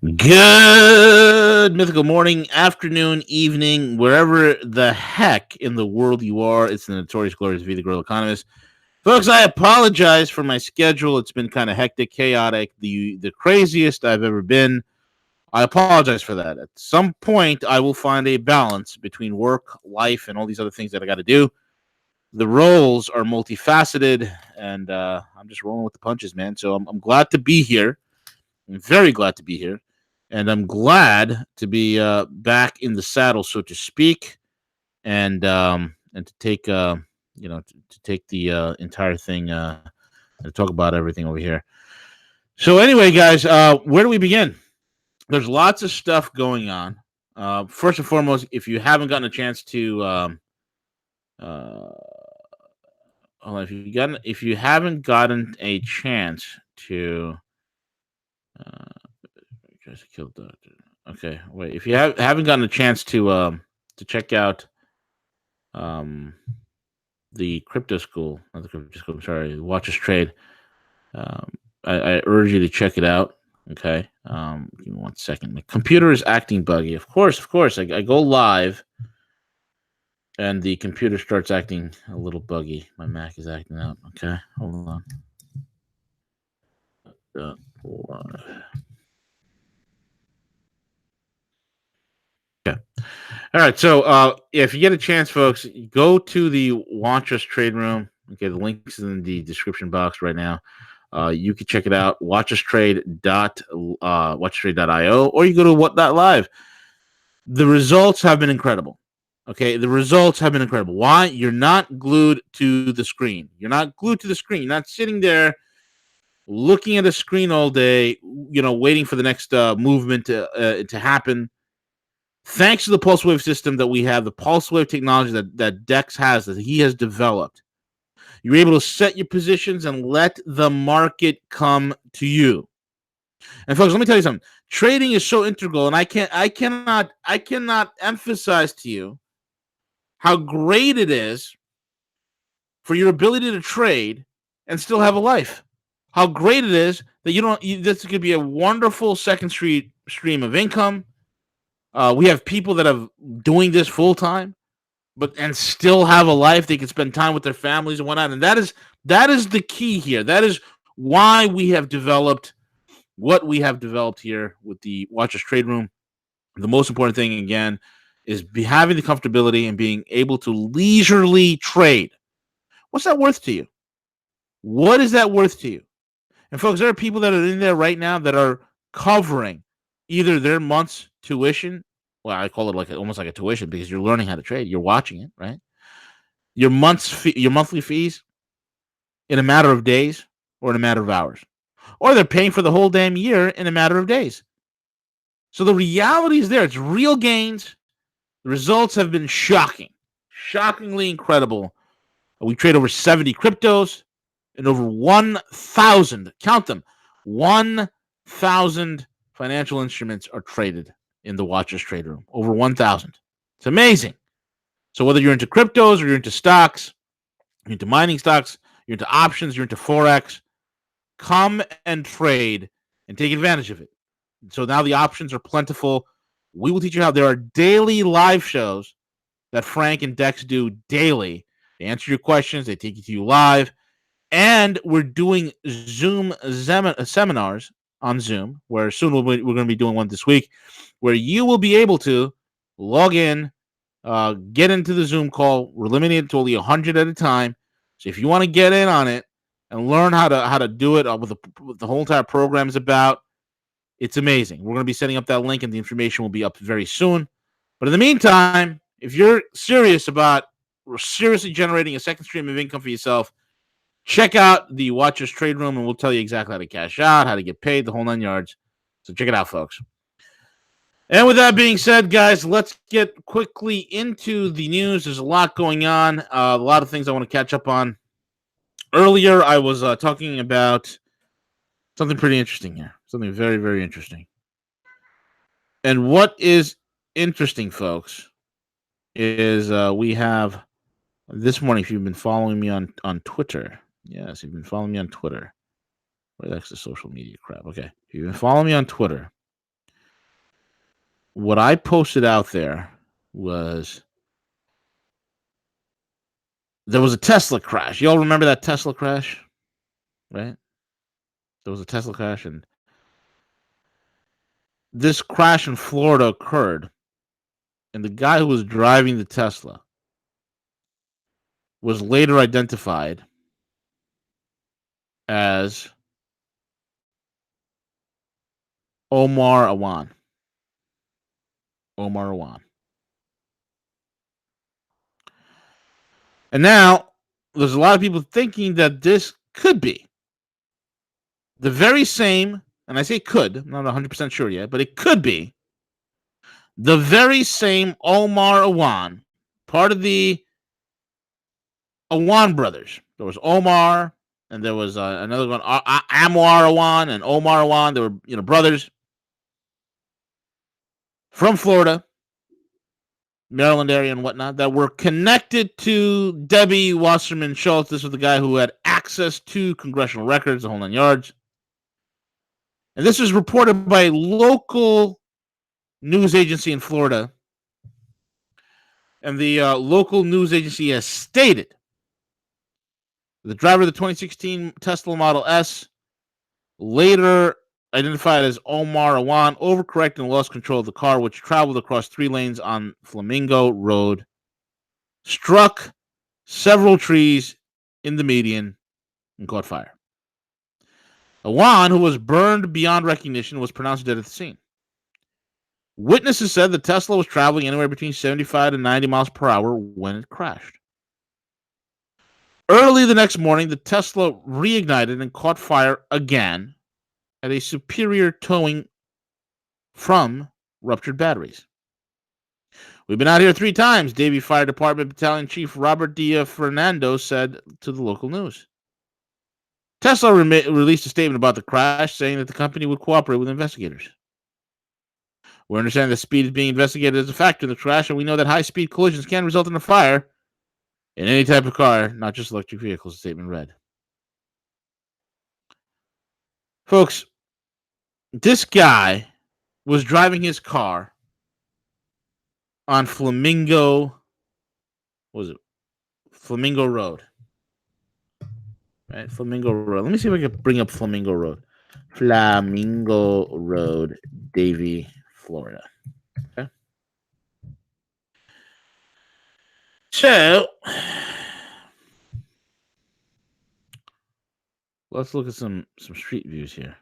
Good mythical morning, afternoon, evening, wherever the heck in the world you are. It's the notorious glorious V the Girl Economist. Folks, I apologize for my schedule. It's been kind of hectic, chaotic, the craziest I've ever been. I apologize for that. At some point, I will find a balance between work, life, and all these other things that I got to do. The roles are multifaceted, and I'm just rolling with the punches, man. So I'm glad to be here. I'm very glad to be here, and I'm glad to be back in the saddle, so to speak, and to take to take the entire thing and to talk about everything over here. So anyway, guys, where do we begin? There's lots of stuff going on. First and foremost, if you haven't gotten a chance to uh, if you haven't gotten a chance to tries to kill doctor. Okay, wait. If you haven't gotten a chance to check out um the crypto school, not the crypto school. I'm sorry, Watch Us Trade. I urge you to check it out. Okay. Give me 1 second. My computer is acting buggy. Of course, of course. I go live, and the computer starts acting a little buggy. My Mac is acting up. Okay, hold on. Live. Okay. All right. So if you get a chance, folks, go to the Watch Us Trade Room. Okay, the link is in the description box right now. You can check it out. Watchustrade.io, or you go to what.live. The results have been incredible. Okay, the results have been incredible. Why? You're not glued to the screen. You're not glued to the screen. You're not sitting there looking at a screen all day, waiting for the next movement to happen. Thanks to the pulse wave system that we have, the pulse wave technology that Dex has, that he has developed, you're able to set your positions and let the market come to you. And folks, let me tell you something. Trading is so integral, and I cannot emphasize to you how great it is for your ability to trade and still have a life. How great it is that this could be a wonderful second stream of income. We have people that are doing this full time, and still have a life. They can spend time with their families and whatnot. And that is the key here. That is why we have developed what we have developed here with the Watch Us Trade Room. The most important thing, again, is having the comfortability and being able to leisurely trade. What's that worth to you? What is that worth to you? And folks, there are people that are in there right now that are covering either their month's tuition. Well, I call it almost like a tuition, because you're learning how to trade. You're watching it, right? Your monthly fees in a matter of days or in a matter of hours. Or they're paying for the whole damn year in a matter of days. So the reality is there. It's real gains. The results have been shocking, shockingly incredible. We trade over 70 cryptos and over 1,000, count them, 1,000 financial instruments are traded in the Watch Us Trade Room. Over 1,000. It's amazing. So whether you're into cryptos or you're into stocks, you're into mining stocks, you're into options, you're into Forex, come and trade and take advantage of it. So now the options are plentiful. We will teach you how. There are daily live shows that Frank and Dex do daily. They answer your questions. They take you to you live. And we're doing Zoom seminars on Zoom, where soon we're going to be doing one this week, where you will be able to log in, get into the Zoom call. We're limiting it to only 100 at a time. So if you want to get in on it and learn how to do it, what the whole entire program is about, it's amazing. We're going to be setting up that link, and the information will be up very soon. But in the meantime, if you're serious about seriously generating a second stream of income for yourself, check out the Watch Us Trade Room, and we'll tell you exactly how to cash out, how to get paid, the whole 9 yards. So check it out, folks. And with that being said, guys, let's get quickly into the news. There's a lot going on, a lot of things I want to catch up on. Earlier, I was talking about something pretty interesting here, something very, very interesting. And what is interesting, folks, is we have this morning, if you've been following me on Twitter, yes, you've been following me on Twitter. Where that's the social media crap. Okay. If you've been following me on Twitter, what I posted out there was there was a Tesla crash. Y'all remember that Tesla crash, right? There was a Tesla crash, and this crash in Florida occurred, and the guy who was driving the Tesla was later identified as Omar Awan. Omar Awan. And now there's a lot of people thinking that this could be the very same, and I say could, I'm not 100% sure yet, but it could be the very same Omar Awan, part of the Awan brothers. There was Omar, and there was another one, Anwar Awan and Omar Awan. They were, brothers from Florida, Maryland area, and whatnot that were connected to Debbie Wasserman Schultz. This was the guy who had access to congressional records, the whole 9 yards. And this was reported by a local news agency in Florida. And the local news agency has stated the driver of the 2016 Tesla Model S, later identified as Omar Awan, overcorrected and lost control of the car, which traveled across 3 lanes on Flamingo Road, struck several trees in the median, and caught fire. Awan, who was burned beyond recognition, was pronounced dead at the scene. Witnesses said the Tesla was traveling anywhere between 75 to 90 miles per hour when it crashed. Early the next morning, the Tesla reignited and caught fire again at a superior towing from ruptured batteries. We've been out here 3 times, Davie Fire Department Battalion Chief Robert D. Fernando said to the local news. Tesla released a statement about the crash, saying that the company would cooperate with investigators. We understand that speed is being investigated as a factor in the crash, and we know that high-speed collisions can result in a fire in any type of car, not just electric vehicles, the statement read. Folks, this guy was driving his car on Flamingo Road. Right, Flamingo Road. Let me see if I can bring up Flamingo Road. Flamingo Road, Davie, Florida. Okay. So, let's look at some street views here.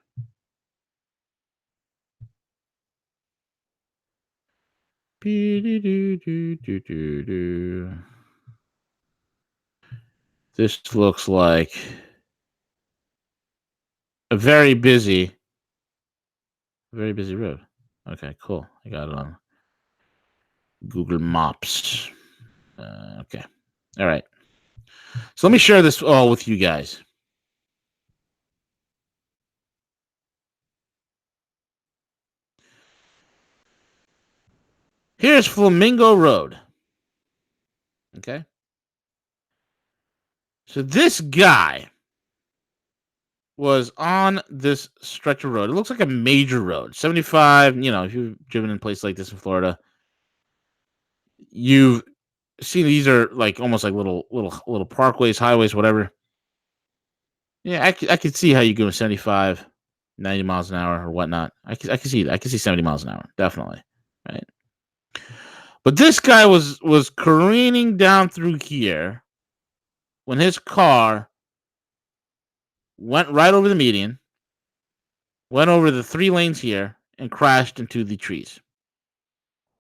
This looks like a very busy road. Okay, cool. I got it on Google Maps. Okay. All right. So let me share this all with you guys. Here's Flamingo Road. Okay. So this guy was on this stretch of road. It looks like a major road. 75, if you've driven in a place like this in Florida, you've seen these are like almost like little parkways, highways, whatever. Yeah, I could see how you go 75, 90 miles an hour or whatnot. I can see that. I can see 70 miles an hour, definitely. Right. But this guy was careening down through here when his car went right over the median, went over the 3 lanes here, and crashed into the trees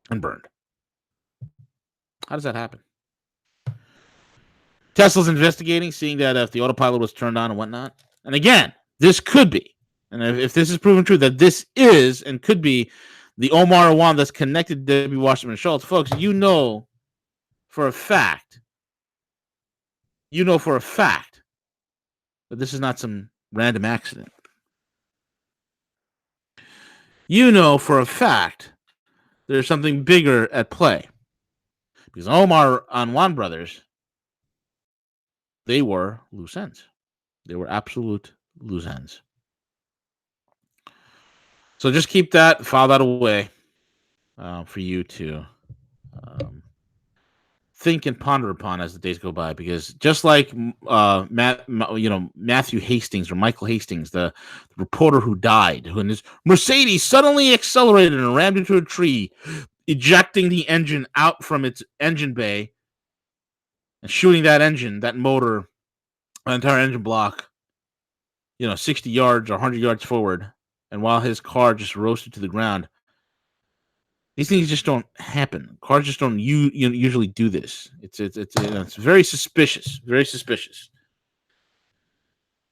and burned. How does that happen? Tesla's investigating, seeing that if the autopilot was turned on and whatnot. And again, this could be, and if this is proven true, that this is and could be the Omar Awan that's connected to Debbie Wasserman Schultz. Folks, you know for a fact that this is not some random accident. You know for a fact there's something bigger at play. Because Omar Awan brothers, they were loose ends. They were absolute loose ends. So just keep that, file that away. for you to um, think and ponder upon as the days go by, because just like Matthew Hastings or Michael Hastings, the reporter who died, when his Mercedes suddenly accelerated and rammed into a tree, ejecting the engine out from its engine bay and shooting that motor, the entire engine block, 60 yards or 100 yards forward, and while his car just roasted to the ground. These things just don't happen. Cars just don't usually do this. It's very suspicious. Very suspicious.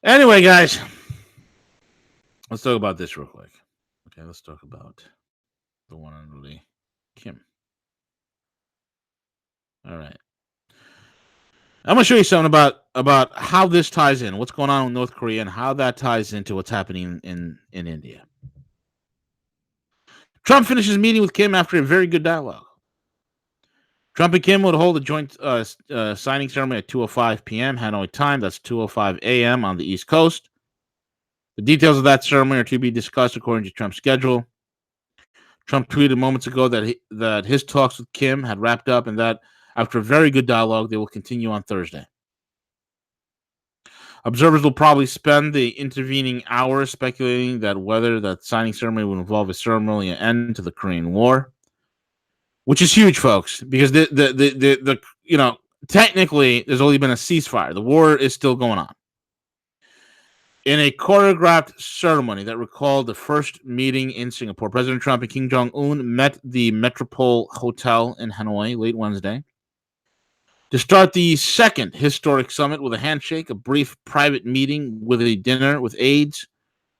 Anyway, guys, let's talk about this real quick. Okay, let's talk about the one and only Kim. All right. I'm going to show you something about how this ties in, what's going on with North Korea, and how that ties into what's happening in India. Trump finishes meeting with Kim after a very good dialogue. Trump and Kim would hold a joint signing ceremony at 2:05 p.m. Hanoi time. That's 2:05 a.m. on the East Coast. The details of that ceremony are to be discussed according to Trump's schedule. Trump tweeted moments ago that his talks with Kim had wrapped up and that after a very good dialogue, they will continue on Thursday. Observers will probably spend the intervening hours speculating that whether that signing ceremony will involve a ceremonial end to the Korean War, which is huge, folks, because the technically there's only been a ceasefire. The war is still going on. In a choreographed ceremony that recalled the first meeting in Singapore, President Trump and Kim Jong-un met the Metropole Hotel in Hanoi late Wednesday to start the second historic summit with a handshake, a brief private meeting with a dinner with aides,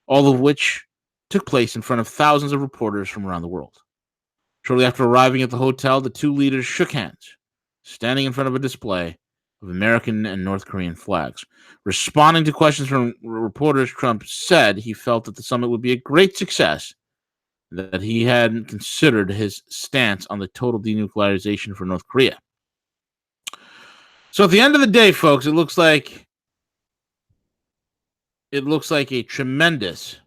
all of which took place in front of thousands of reporters from around the world. Shortly after arriving at the hotel, the two leaders shook hands, standing in front of a display of American and North Korean flags. Responding to questions from reporters, Trump said he felt that the summit would be a great success, that he hadn't considered his stance on the total denuclearization for North Korea. So at the end of the day, folks, it looks like a tremendous,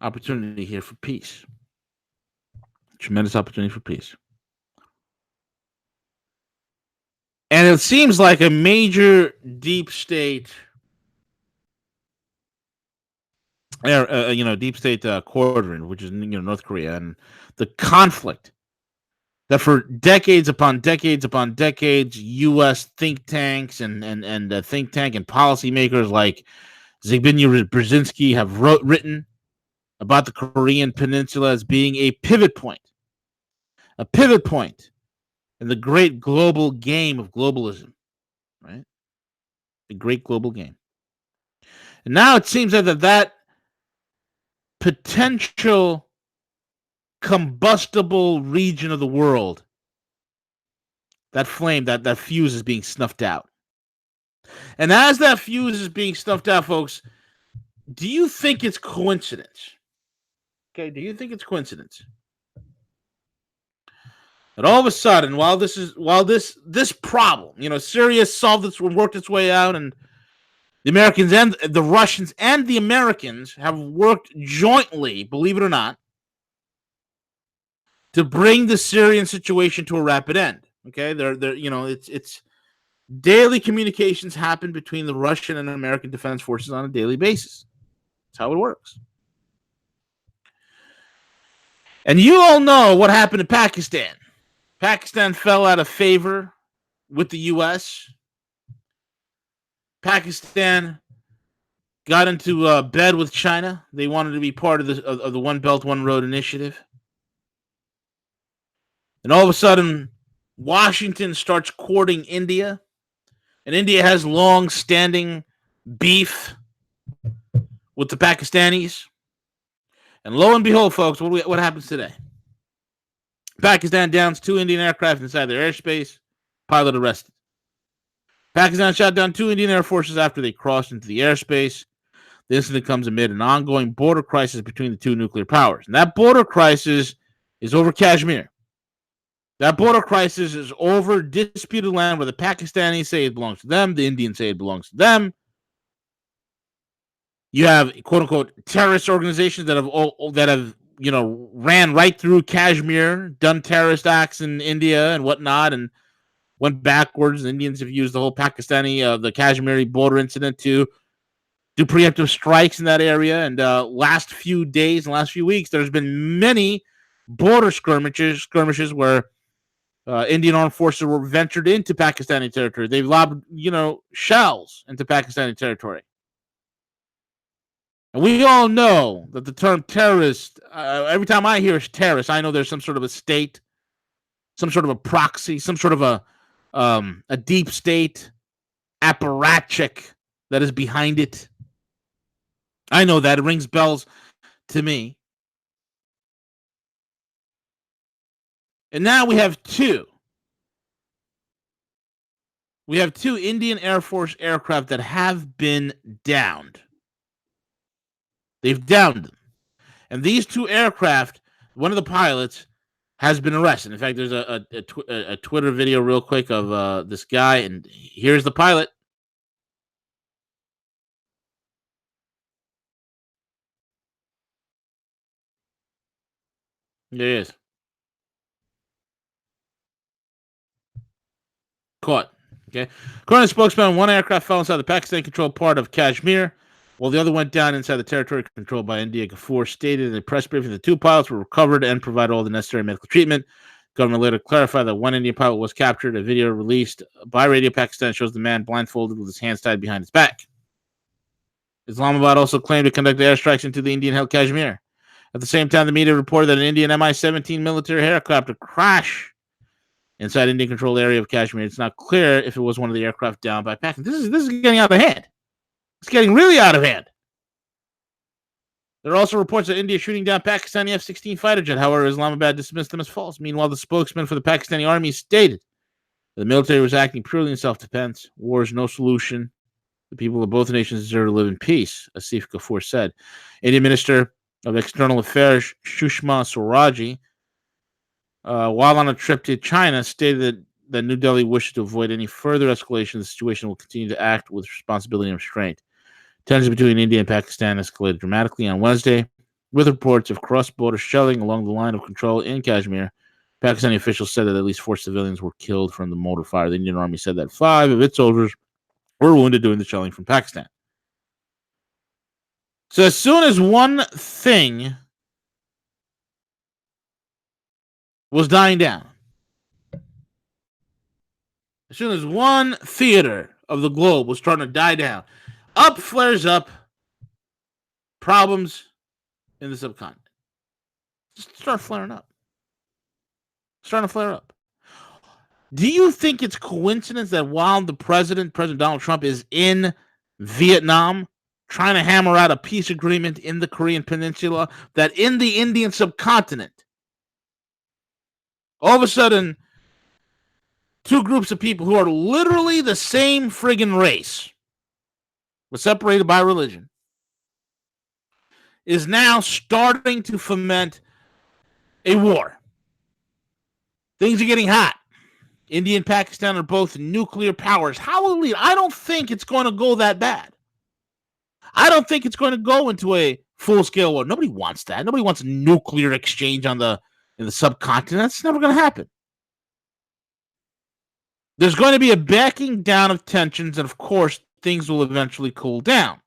opportunity here for peace. Tremendous opportunity for peace. And it seems like a major deep state, quadrant, which is North Korea, and the conflict that for decades upon decades, U.S. think tanks and think tank and policymakers like Zbigniew Brzezinski have written about the Korean Peninsula as being a pivot point in the great global game of globalism, right? The great global game. And now it seems that potential combustible region of the world, that flame, that fuse is being snuffed out. And as that fuse is being snuffed out, folks, do you think it's coincidence? Okay, do you think it's coincidence that all of a sudden, while this problem, Syria worked its way out, and the Americans and the Russians and the Americans have worked jointly, believe it or not, to bring the Syrian situation to a rapid end. Okay, it's daily communications happen between the Russian and American defense forces on a daily basis. That's how it works. And you all know what happened in Pakistan. Pakistan fell out of favor with the U.S. Pakistan got into bed with China. They wanted to be part of the One Belt, One Road initiative. And all of a sudden, Washington starts courting India. And India has long-standing beef with the Pakistanis. And lo and behold, folks, what happens today? Pakistan downs 2 Indian aircraft inside their airspace. Pilot arrested. Pakistan shot down 2 Indian Air Forces after they crossed into the airspace. The incident comes amid an ongoing border crisis between the two nuclear powers. And that border crisis is over Kashmir. That border crisis is over disputed land where the Pakistanis say it belongs to them, the Indians say it belongs to them. You have quote unquote terrorist organizations that have ran right through Kashmir, done terrorist acts in India and whatnot, and went backwards. The Indians have used the whole the Kashmiri border incident to do preemptive strikes in that area. And last few days and last few weeks, there's been many border skirmishes where Indian armed forces were ventured into Pakistani territory. They've lobbed, shells into Pakistani territory. And we all know that the term terrorist, every time I hear terrorist, I know there's some sort of a state, some sort of a proxy, some sort of a deep state apparatchik that is behind it. I know that. It rings bells to me. And now we have two. We have two Indian Air Force aircraft that have been downed. They've downed them. And these two aircraft, one of the pilots has been arrested. In fact, there's a Twitter video real quick of this guy, and here's the pilot. There he is. Caught. Okay. According to spokesman, one aircraft fell inside the Pakistan-controlled part of Kashmir, while the other went down inside the territory controlled by India. Ghafoor stated in a press briefing the two pilots were recovered and provided all the necessary medical treatment. Government later clarified that one Indian pilot was captured. A video released by Radio Pakistan shows the man blindfolded with his hands tied behind his back. Islamabad also claimed to conduct airstrikes into the Indian-held Kashmir. At the same time, the media reported that an Indian Mi-17 military helicopter crashed inside Indian-controlled area of Kashmir. It's not clear if it was one of the aircraft downed by Pakistan. This is getting out of hand. It's getting really out of hand. There are also reports of India shooting down Pakistani F-16 fighter jet. However, Islamabad dismissed them as false. Meanwhile, the spokesman for the Pakistani army stated that the military was acting purely in self-defense. War is no solution. The people of both nations deserve to live in peace, Asif Ghafoor said. Indian Minister of External Affairs Sushma Swaraji, while on a trip to China, stated that New Delhi wishes to avoid any further escalation. The situation will continue to act with responsibility and restraint. Tensions between India and Pakistan escalated dramatically on Wednesday, with reports of cross-border shelling along the line of control in Kashmir. Pakistani officials said that at least 4 civilians were killed from the mortar fire. The Indian army said that 5 of its soldiers were wounded during the shelling from Pakistan. So as soon as one thing was dying down, as soon as one theater of the globe was starting to die down, up flares up problems in the subcontinent. Just start flaring up. Starting to flare up. Do you think it's coincidence that while the President Donald Trump, is in Vietnam trying to hammer out a peace agreement in the Korean Peninsula, that in the Indian subcontinent, all of a sudden, two groups of people who are literally the same friggin' race, but separated by religion, is now starting to foment a war. Things are getting hot. India and Pakistan are both nuclear powers. Hallelujah. I don't think it's going to go that bad. I don't think it's going to go into a full-scale war. Nobody wants that. Nobody wants nuclear exchange in the subcontinent. That's never going to happen. There's going to be a backing down of tensions, and of course, things will eventually cool down.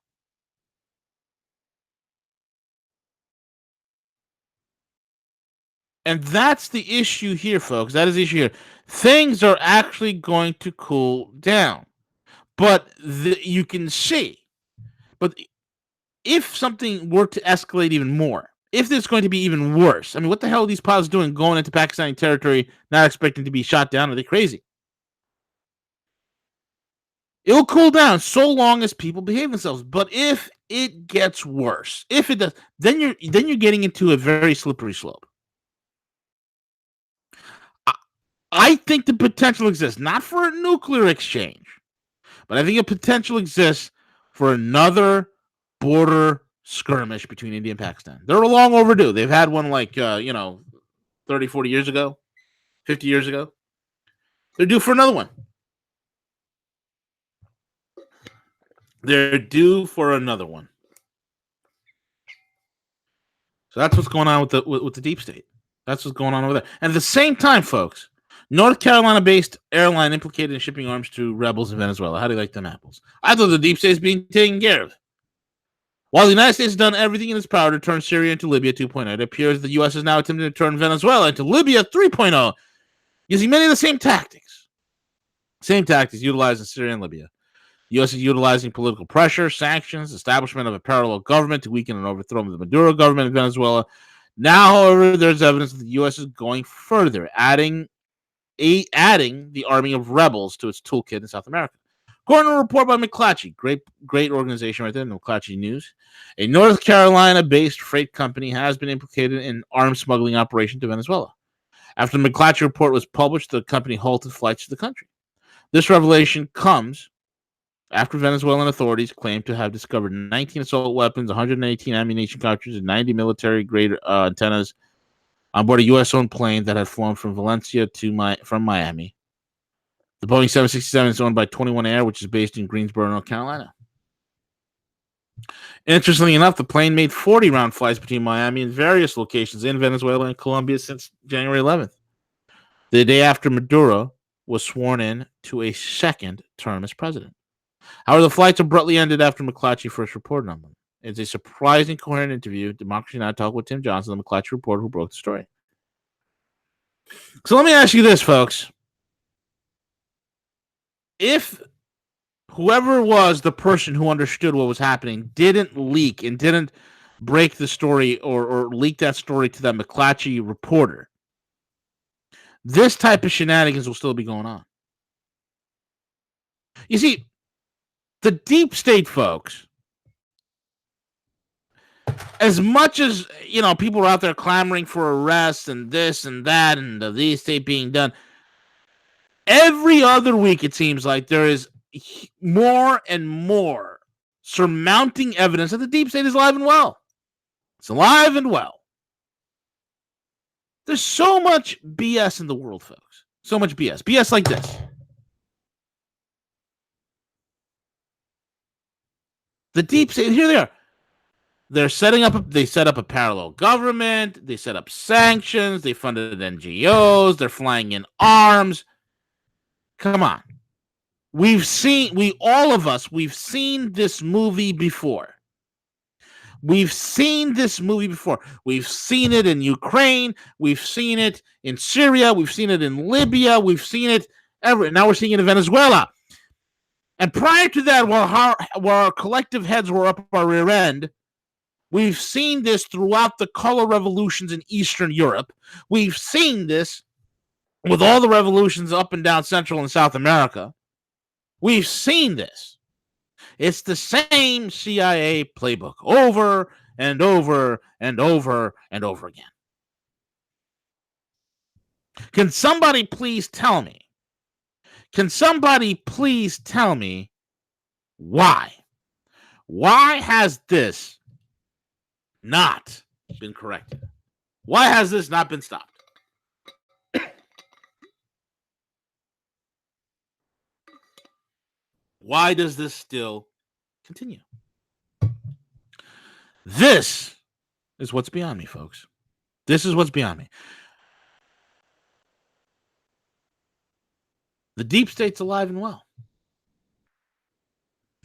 And that's the issue here, folks. That is the issue here. Things are actually going to cool down. But you can see. But if something were to escalate even more, if it's going to be even worse, I mean, what the hell are these pilots doing going into Pakistani territory, not expecting to be shot down? Are they crazy? It'll cool down so long as people behave themselves. But if it gets worse, if it does, then you're getting into a very slippery slope. I think the potential exists, not for a nuclear exchange, but I think a potential exists for another border skirmish between India and Pakistan. They're long overdue. They've had one 30, 40 years ago, 50 years ago. They're due for another one. They're due for another one. So that's what's going on with the deep state. That's what's going on over there. And at the same time, folks, North Carolina-based airline implicated in shipping arms to rebels in Venezuela. How do you like them apples? I thought the deep state is being taken care of. While the United States has done everything in its power to turn Syria into Libya 2.0, it appears the U.S. is now attempting to turn Venezuela into Libya 3.0, using many of the same tactics. Same tactics utilized in Syria and Libya. The U.S. is utilizing political pressure, sanctions, establishment of a parallel government to weaken and overthrow the Maduro government in Venezuela. Now, however, there's evidence that the U.S. is going further, adding the army of rebels to its toolkit in South America. According to a report by McClatchy, great organization right there, McClatchy News, a North Carolina-based freight company has been implicated in arms smuggling operation to Venezuela. After the McClatchy report was published, the company halted flights to the country. This revelation comes after Venezuelan authorities claimed to have discovered 19 assault weapons, 118 ammunition cartridges, and 90 military-grade antennas on board a U.S.-owned plane that had flown from Valencia from Miami. The Boeing 767 is owned by 21 Air, which is based in Greensboro, North Carolina. Interestingly enough, the plane made 40 round flights between Miami and various locations in Venezuela and Colombia since January 11th, the day after Maduro was sworn in to a second term as president. However, the flights abruptly ended after McClatchy first reported on them. It's a surprising, coherent interview. Democracy Now! Talked with Tim Johnson, the McClatchy reporter who broke the story. So let me ask you this, folks. If whoever was the person who understood what was happening didn't leak and didn't break the story or leak that story to that McClatchy reporter, this type of shenanigans will still be going on. You see, the deep state folks, as much as, people are out there clamoring for arrests and this and that and the deep state being done, every other week it seems like there is more and more surmounting evidence that the deep state is alive and well. It's alive and well. There's so much BS in the world, folks. So much BS. BS like this. The deep state, here they are. They set up a parallel government. They set up sanctions. They funded NGOs. They're flying in arms. Come on. We've seen this movie before. We've seen this movie before. We've seen it in Ukraine. We've seen it in Syria. We've seen it in Libya. We've seen it everywhere. Now we're seeing it in Venezuela. And prior to that, while our collective heads were up our rear end, we've seen this throughout the color revolutions in Eastern Europe. We've seen this with all the revolutions up and down Central and South America. We've seen this. It's the same CIA playbook over and over and over and over again. Can somebody please tell me? Why? Why has this not been corrected? Why has this not been stopped? Why does this still continue? This is what's beyond me, folks. This is what's beyond me. The deep state's alive and well.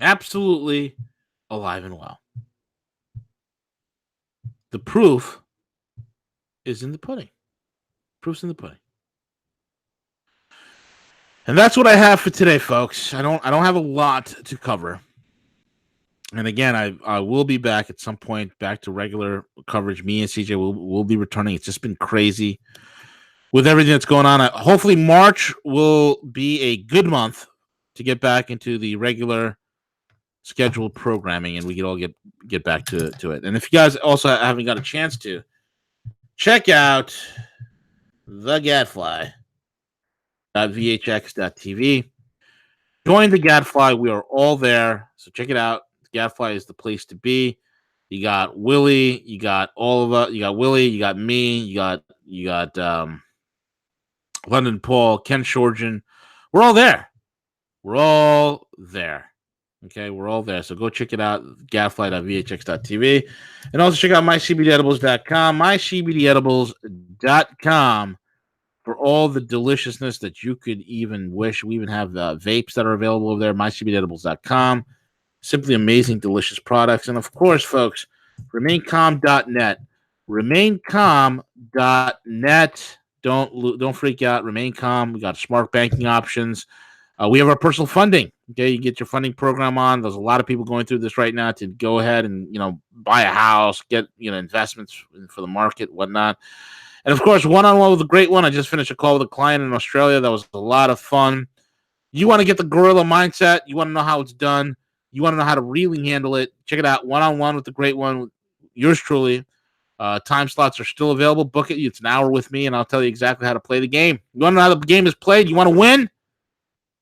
Absolutely alive and well. The proof is in the pudding. Proof's in the pudding. And that's what I have for today, folks. I don't have a lot to cover. And again, I will be back at some point, back to regular coverage. Me and CJ will be returning. It's just been crazy with everything that's going on. Hopefully March will be a good month to get back into the regular scheduled programming, and we can all get back to it. And if you guys also haven't got a chance to, check out the Gadfly.vhx.tv. Join the Gadfly. We are all there, so check it out. The Gadfly is the place to be. You got Willie, you got all of us. You got Willie, you got me, you got London Paul, Ken Shorjan. We're all there. Okay, we're all there. So go check it out, gadfly.vhx.tv. And also check out mycbdedibles.com, mycbdedibles.com for all the deliciousness that you could even wish. We even have vapes that are available over there, mycbdedibles.com. Simply amazing, delicious products. And of course, folks, remaincalm.net. Remaincalm.net. Don't freak out. Remain calm. We got smart banking options. We have our personal funding. Okay, you get your funding program on. There's a lot of people going through this right now to go ahead and buy a house, get investments for the market, whatnot. And of course, one-on-one with a great one. I just finished a call with a client in Australia. That was a lot of fun. You want to get the gorilla mindset. You want to know how it's done. You want to know how to really handle it. Check it out. One-on-one with the great one. Yours truly. Time slots are still available. Book it. It's an hour with me, and I'll tell you exactly how to play the game. You want to know how the game is played? You want to win?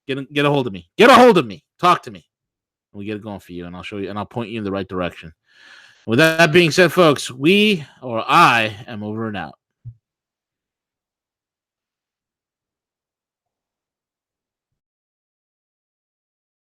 Get a hold of me. Get a hold of me. Talk to me. And we get it going for you, and I'll show you, and I'll point you in the right direction. With that being said, folks, I am over and out.